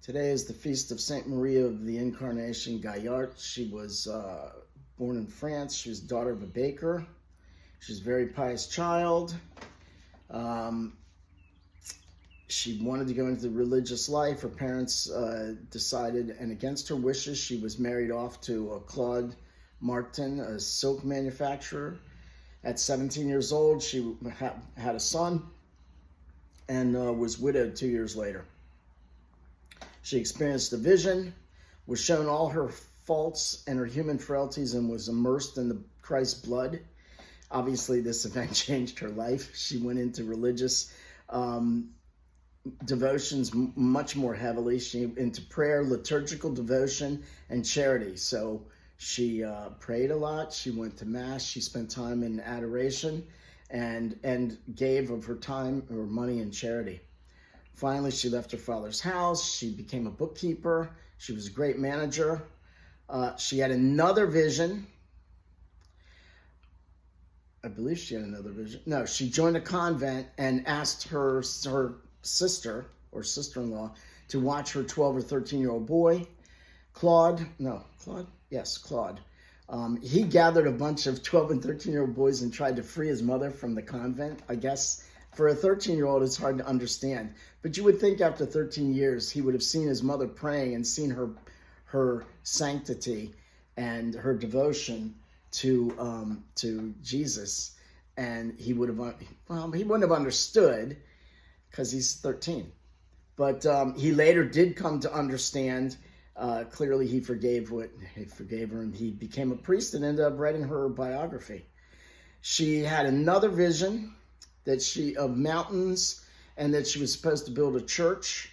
Today is the feast of Saint Maria of the Incarnation Gaillard. She was born in France. She was the daughter of a baker. She was a very pious child. Um, she wanted to go into the religious life. Her parents decided, and against her wishes, she was married off to Claude Martin, a silk manufacturer. At 17 years old, she had a son and was widowed 2 years later. She experienced a vision, was shown all her faults and her human frailties, and was immersed in the Christ's blood. Obviously, this event changed her life. She went into religious devotions much more heavily. She into prayer, liturgical devotion, and charity. So she prayed a lot. She went to mass. She spent time in adoration, and gave of her time, her money, in charity. Finally, she left her father's house. She became a bookkeeper. She was a great manager. She had another vision. I believe she had another vision. No, she joined a convent and asked her sister or sister-in-law to watch her 12 or 13-year-old boy, Claude. Yes, Claude. He gathered a bunch of 12 and 13-year-old boys and tried to free his mother from the convent. I guess for a 13-year-old, it's hard to understand. But you would think after 13 years, he would have seen his mother praying and seen her sanctity and her devotion to Jesus. And he would have, he wouldn't have understood because he's 13. But he later did come to understand. Clearly, he forgave her, and he became a priest and ended up writing her biography. She had another vision of mountains, and that she was supposed to build a church,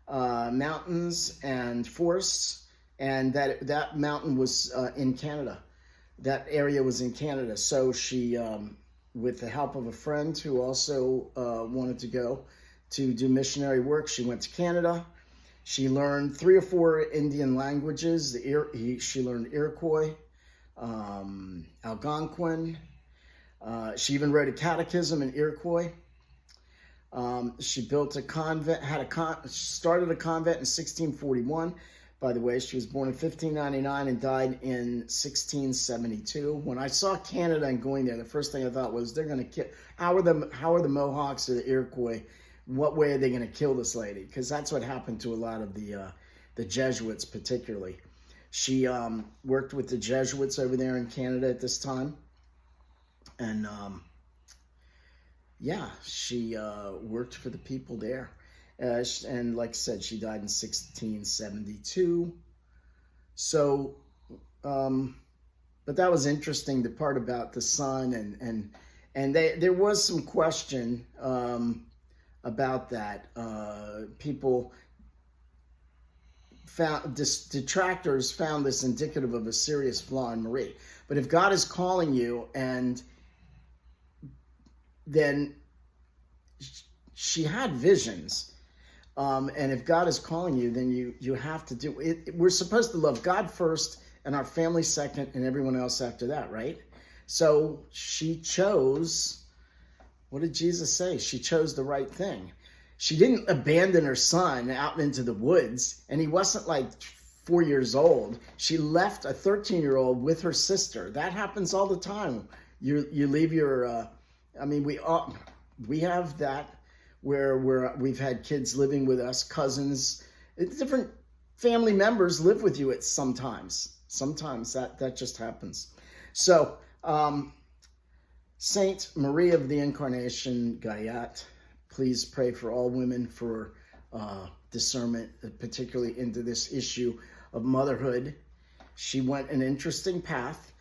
mountains and forests, and that mountain was in Canada. That area was in Canada. So she, with the help of a friend who also wanted to go to do missionary work, she went to Canada. She learned 3 or 4 Indian languages. She learned Iroquois, Algonquin. She even wrote a catechism in Iroquois. She built a convent, started a convent in 1641. By the way, she was born in 1599 and died in 1672. When I saw Canada and going there, the first thing I thought was, they're going to kill. How are the Mohawks or the Iroquois? What way are they going to kill this lady? Because that's what happened to a lot of the Jesuits, particularly. She worked with the Jesuits over there in Canada at this time. And she worked for the people there. And like I said, she died in 1672. So, but that was interesting, the part about the son, and there was some question about that. People detractors found this indicative of a serious flaw in Marie. But if God is calling you, and then she had visions, and if God is calling you, then you have to do it. We're supposed to love God first and our family second and everyone else after that, right? So she chose, what did Jesus say? She chose the right thing. She didn't abandon her son out into the woods, and he wasn't like 4 years old. She left a 13-year-old with her sister. That happens all the time. You leave your we have that where we've had kids living with us, cousins, different family members live with you at sometimes. Sometimes that just happens. So Saint Maria of the Incarnation Gaillard, please pray for all women for discernment, particularly into this issue of motherhood. She went an interesting path,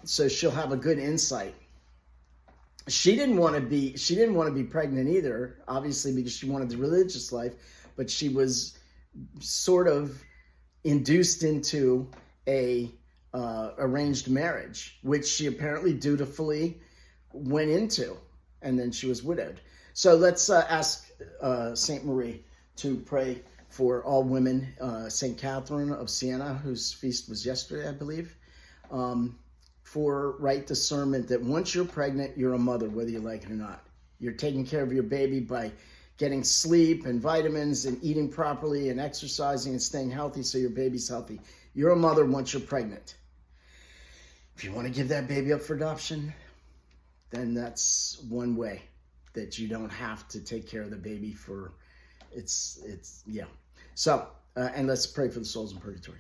so she'll have a good insight. She didn't want to be pregnant either, obviously, because she wanted the religious life, but she was sort of induced into a arranged marriage, which she apparently dutifully went into, and then she was widowed. So let's ask Saint Marie to pray for all women. Saint Catherine of Siena, whose feast was yesterday, I believe, for right discernment, that once you're pregnant, you're a mother, whether you like it or not. You're taking care of your baby by getting sleep and vitamins and eating properly and exercising and staying healthy so your baby's healthy. You're a mother once you're pregnant. If you want to give that baby up for adoption, then that's one way that you don't have to take care of the baby for, yeah. So, and let's pray for the souls in purgatory.